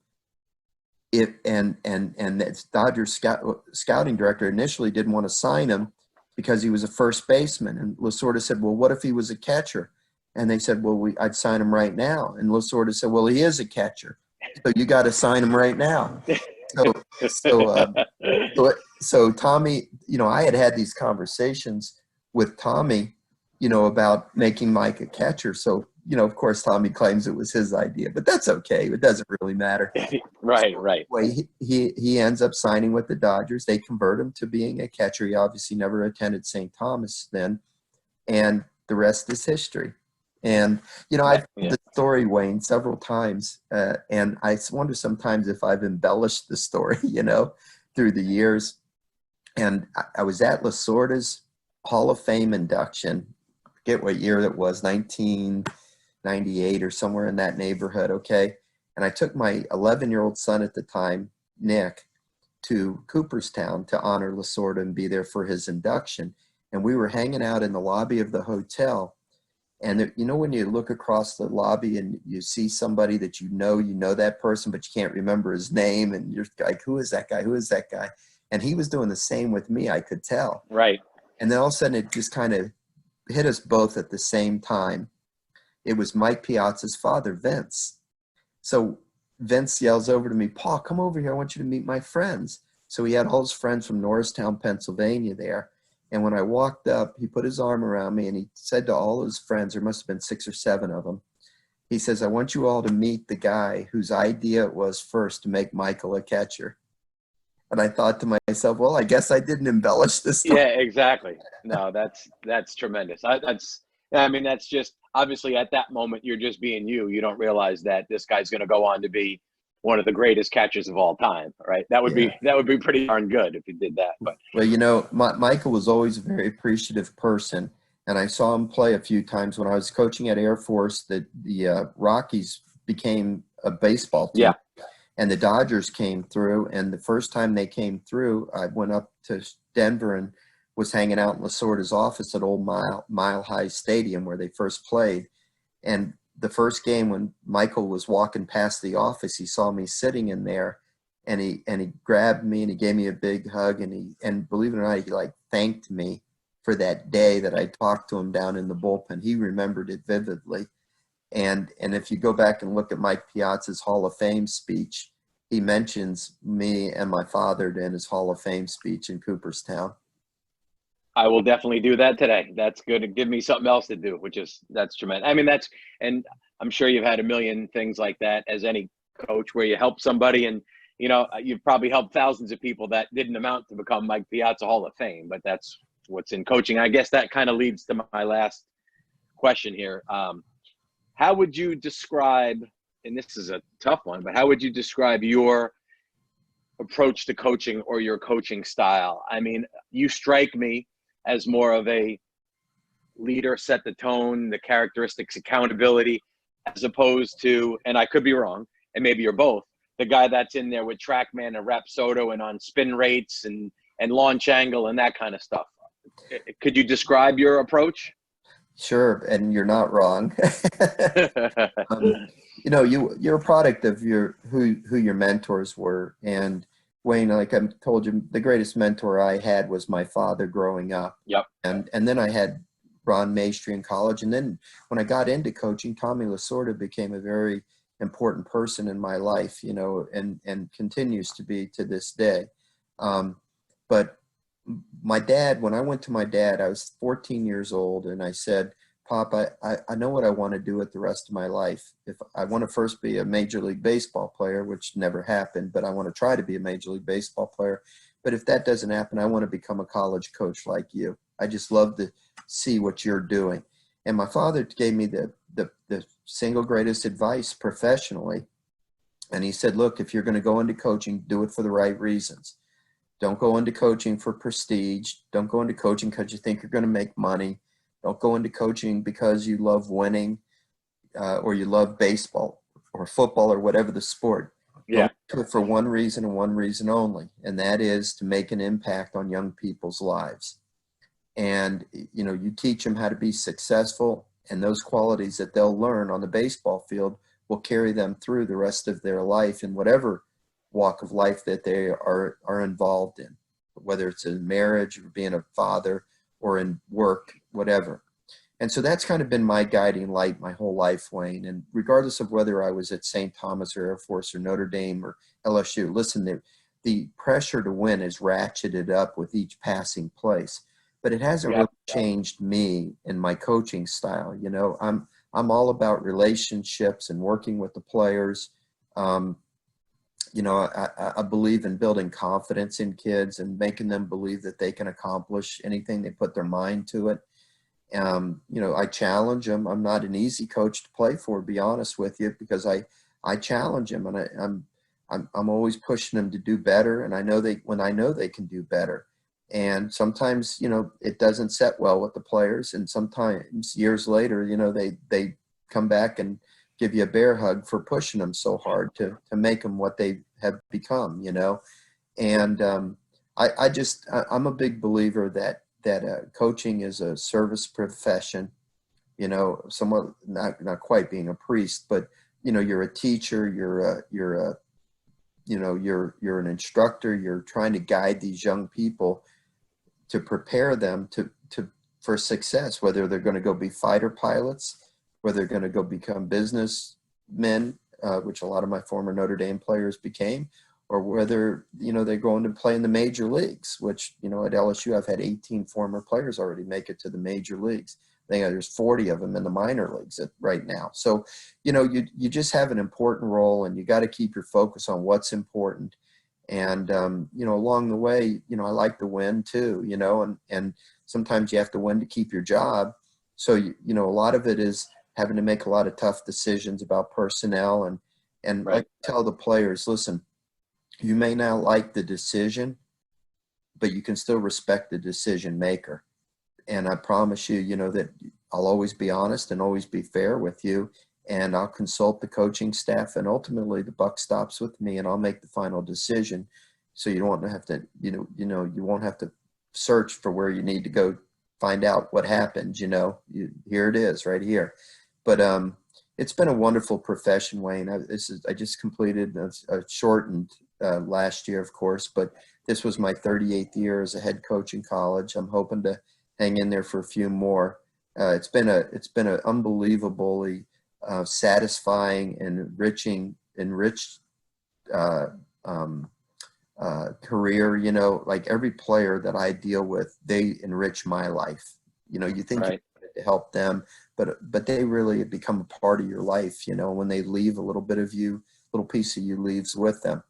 And the Dodgers scouting director initially didn't want to sign him because he was a first baseman. And Lasorda said, "Well, what if he was a catcher?" And they said, "Well, I'd sign him right now." And Lasorda said, "Well, he is a catcher, so you got to sign him right now." So Tommy, I had these conversations with Tommy, about making Mike a catcher. So, of course, Tommy claims it was his idea, but that's okay. It doesn't really matter. Right. Anyway, he ends up signing with the Dodgers. They convert him to being a catcher. He obviously never attended St. Thomas then, and the rest is history. And, I've told the story, Wayne, several times, and I wonder sometimes if I've embellished the story, through the years. And I was at Lasorda's Hall of Fame induction. I forget what year it was, 1998 or somewhere in that neighborhood, okay? And I took my 11-year-old son at the time, Nick, to Cooperstown to honor Lasorda and be there for his induction. And we were hanging out in the lobby of the hotel. And when you look across the lobby and you see somebody that you know that person, but you can't remember his name, and you're like, "Who is that guy? Who is that guy?" And he was doing the same with me, I could tell. Right. And then all of a sudden it just kind of hit us both at the same time. It was Mike Piazza's father, Vince. So Vince yells over to me, "Paul, come over here. I want you to meet my friends." So he had all his friends from Norristown, Pennsylvania there. And when I walked up, he put his arm around me and he said to all his friends, there must have been 6 or 7 of them, he says, "I want you all to meet the guy whose idea it was first to make Michael a catcher." And I thought to myself, well, I guess I didn't embellish this story. Yeah, exactly. No, that's tremendous. That's just, obviously at that moment, you're just being you. You don't realize that this guy's going to go on to be one of the greatest catchers of all time, right? That would be pretty darn good if he did that. But well, you know, Michael was always a very appreciative person, and I saw him play a few times when I was coaching at Air Force. That the Rockies became a baseball team, yeah, and the Dodgers came through. And the first time they came through, I went up to Denver and was hanging out in Lasorda's office at old Mile High Stadium where they first played. And the first game, when Michael was walking past the office, he saw me sitting in there, and he grabbed me and he gave me a big hug, and believe it or not, he like thanked me for that day that I talked to him down in the bullpen. He remembered it vividly. And if you go back and look at Mike Piazza's Hall of Fame speech, he mentions me and my father in his Hall of Fame speech in Cooperstown. I will definitely do that today. That's good to give me something else to do, that's tremendous. I mean, and I'm sure you've had a million things like that as any coach where you help somebody, and, you know, you've probably helped thousands of people that didn't amount to become Mike Piazza Hall of Fame, but that's what's in coaching. I guess that kind of leads to my last question here. How would you describe, and this is a tough one, but how would you describe your approach to coaching or your coaching style? I mean, you strike me as more of a leader, set the tone, the characteristics, accountability, as opposed to, and I could be wrong, and maybe you're both, the guy that's in there with TrackMan and Rapsodo and on spin rates and launch angle and that kind of stuff. Could you describe your approach? Sure, and you're not wrong. You know, you're a product of who your mentors were. And Wayne, like I told you, the greatest mentor I had was my father growing up. Yep. And then I had Ron Maestri in college. And then when I got into coaching, Tommy Lasorda became a very important person in my life, you know, and continues to be to this day. But my dad, when I went to my dad, I was 14 years old, and I said, Pop, I know what I want to do with the rest of my life. If I want to first be a Major League Baseball player, which never happened, but I want to try to be a Major League Baseball player. But if that doesn't happen, I want to become a college coach like you. I just love to see what you're doing. And my father gave me the single greatest advice professionally. And he said, look, if you're going to go into coaching, do it for the right reasons. Don't go into coaching for prestige. Don't go into coaching because you think you're going to make money. Don't go into coaching because you love winning or you love baseball or football or whatever the sport. Yeah. Do it for one reason and one reason only, and that is to make an impact on young people's lives. And, you know, you teach them how to be successful, and those qualities that they'll learn on the baseball field will carry them through the rest of their life in whatever walk of life that they are involved in, whether it's in marriage or being a father or in work, whatever. And so that's kind of been my guiding light my whole life, Wayne. And regardless of whether I was at St. Thomas or Air Force or Notre Dame or LSU, listen, the pressure to win is ratcheted up with each passing place, but it hasn't really changed me in my coaching style. You know, I'm all about relationships and working with the players. You know, I believe in building confidence in kids and making them believe that they can accomplish anything they put their mind to it. You know, I challenge them. I'm not an easy coach to play for, to be honest with you, because I challenge them, and I'm always pushing them to do better. And I know they can do better. And sometimes, you know, it doesn't set well with the players. And sometimes years later, you know, they come back and give you a bear hug for pushing them so hard to make them what they have become, you know. And I'm a big believer that coaching is a service profession, you know, somewhat not quite being a priest, but, you know, you're a teacher, you're an instructor, you're trying to guide these young people to prepare them for success, whether they're going to go be fighter pilots, whether they're going to go become businessmen, which a lot of my former Notre Dame players became, or whether, you know, they're going to play in the major leagues, which, you know, at LSU, I've had 18 former players already make it to the major leagues. I think there's 40 of them in the minor leagues right now. So, you know, you just have an important role, and you got to keep your focus on what's important. And, you know, along the way, you know, I like to win too, you know, and sometimes you have to win to keep your job. So, you know, a lot of it is having to make a lot of tough decisions about personnel, and Right. like tell the players, listen, you may not like the decision, but you can still respect the decision maker. And I promise you, you know, that I'll always be honest and always be fair with you. And I'll consult the coaching staff, and ultimately the buck stops with me, and I'll make the final decision. So you don't have to, you won't have to search for where you need to go find out what happened. You know, here it is right here. But it's been a wonderful profession, Wayne. I just completed a shortened last year, of course, but this was my 38th year as a head coach in college. I'm hoping to hang in there for a few more. It's been an unbelievably satisfying and enriched career. You know, like every player that I deal with, they enrich my life. You know, you think Right. to help them, but they really become a part of your life. You know, when they leave, a little bit of you, little piece of you leaves with them.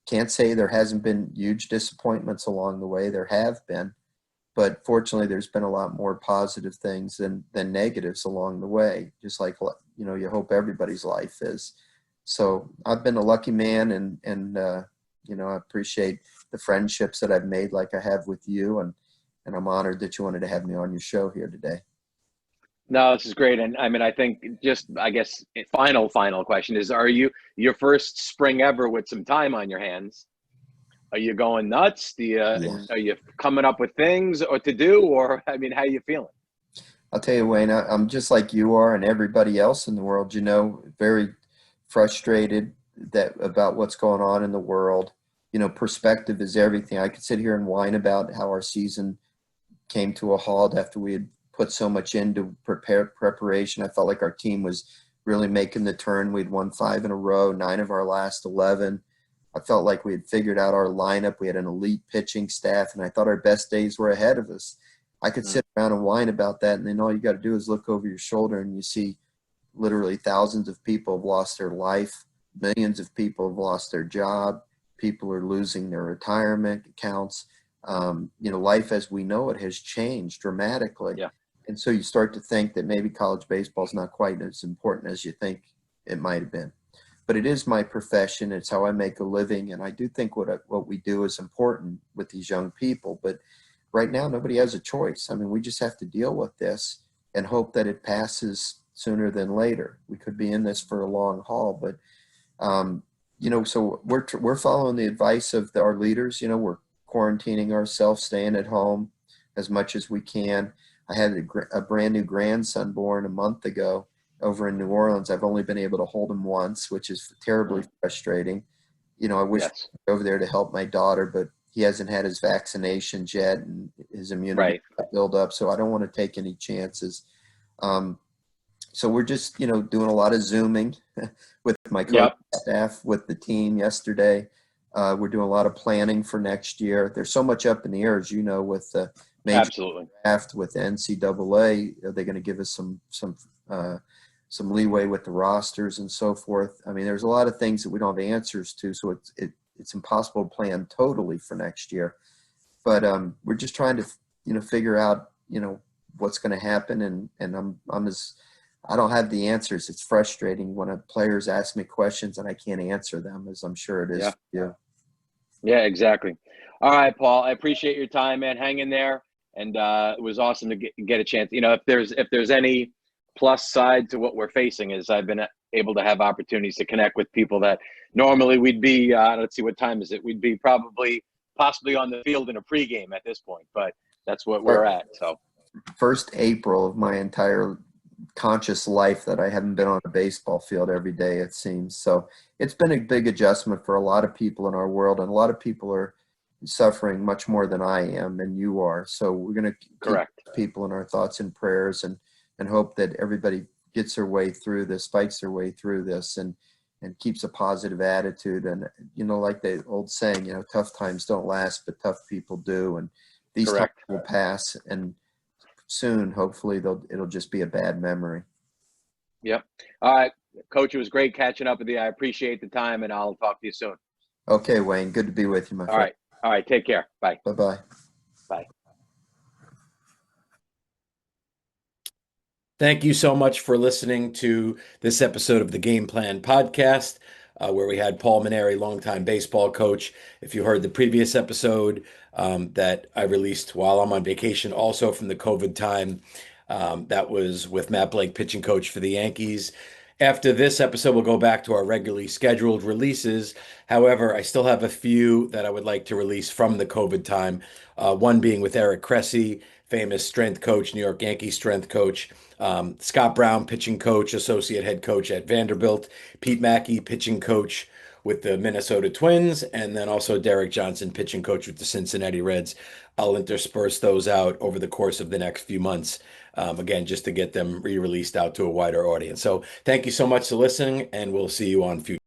Can't say there hasn't been huge disappointments along the way. There have been, but fortunately there's been a lot more positive things than negatives along the way, just like, you know, you hope everybody's life is. So I've been a lucky man, and you know, I appreciate the friendships that I've made like I have with you, and I'm honored that you wanted to have me on your show here today. No, this is great. And I mean, I think just, I guess, final question is, are you your first spring ever with some time on your hands? Are you going nuts? Yeah. Are you coming up with things or to do, or, I mean, how are you feeling? I'll tell you, Wayne, I'm just like you are and everybody else in the world, you know, very frustrated about what's going on in the world. You know, perspective is everything. I could sit here and whine about how our season came to a halt after we had put so much into preparation. I felt like our team was really making the turn. We'd won 5 in a row, 9 of our last 11. I felt like we had figured out our lineup. We had an elite pitching staff, and I thought our best days were ahead of us. I could sit around and whine about that, and then all you got to do is look over your shoulder, and you see literally thousands of people have lost their life. Millions of people have lost their job. People are losing their retirement accounts. You know, life as we know it has changed dramatically. Yeah. And so you start to think that maybe college baseball is not quite as important as you think it might have been. But it is my profession. It's how I make a living. And I do think what we do is important with these young people. But right now, nobody has a choice. I mean, we just have to deal with this and hope that it passes sooner than later. We could be in this for a long haul. But, you know, so we're following the advice of our leaders. You know, we're quarantining ourselves, staying at home as much as we can. I had a brand new grandson born a month ago over in New Orleans. I've only been able to hold him once, which is terribly frustrating. You know, I wish I could go over there to help my daughter, but he hasn't had his vaccinations yet, and his immunity build up. So I don't want to take any chances. So we're just, you know, doing a lot of Zooming with my coaching staff, with the team yesterday. We're doing a lot of planning for next year. There's so much up in the air, as you know, with the major draft with the NCAA. Are they going to give us some leeway with the rosters and so forth? I mean, there's a lot of things that we don't have answers to, so it's impossible to plan totally for next year. But we're just trying to, you know, figure out, you know, what's going to happen. And I don't have the answers. It's frustrating when players ask me questions and I can't answer them, as I'm sure it is for you. Yeah, exactly. All right, Paul, I appreciate your time, man. Hang in there. And it was awesome to get a chance. You know, if there's any plus side to what we're facing, is I've been able to have opportunities to connect with people that normally we'd be, let's see, what time is it? We'd be possibly on the field in a pregame at this point, but that's what we're at. So first April of my entire conscious life that I haven't been on a baseball field every day, it seems. So it's been a big adjustment for a lot of people in our world, and a lot of people are suffering much more than I am and you are. So we're going to keep people in our thoughts and prayers, and hope that everybody gets their way through this, fights their way through this, and keeps a positive attitude. And, you know, like the old saying, you know, tough times don't last, but tough people do. And these times will pass, and soon, hopefully, it'll just be a bad memory. Yep. All right, Coach, it was great catching up with you. I appreciate the time, and I'll talk to you soon. Okay, Wayne. Good to be with you, my friend. All right. Take care. Bye. Bye-bye. Bye. Thank you so much for listening to this episode of the Game Plan Podcast, where we had Paul Mainieri, longtime baseball coach. If you heard the previous episode that I released while I'm on vacation, also from the COVID time, that was with Matt Blake, pitching coach for the Yankees. After this episode, we'll go back to our regularly scheduled releases. However, I still have a few that I would like to release from the COVID time. One being with 𝐸RIC, famous strength coach, New York Yankees strength coach. Scott Brown, pitching coach, associate head coach at Vanderbilt. Pete Mackey, pitching coach with the Minnesota Twins. And then also Derek Johnson, pitching coach with the Cincinnati Reds. I'll intersperse those out over the course of the next few months. Again, just to get them re-released out to a wider audience. So thank you so much for listening, and we'll see you on future.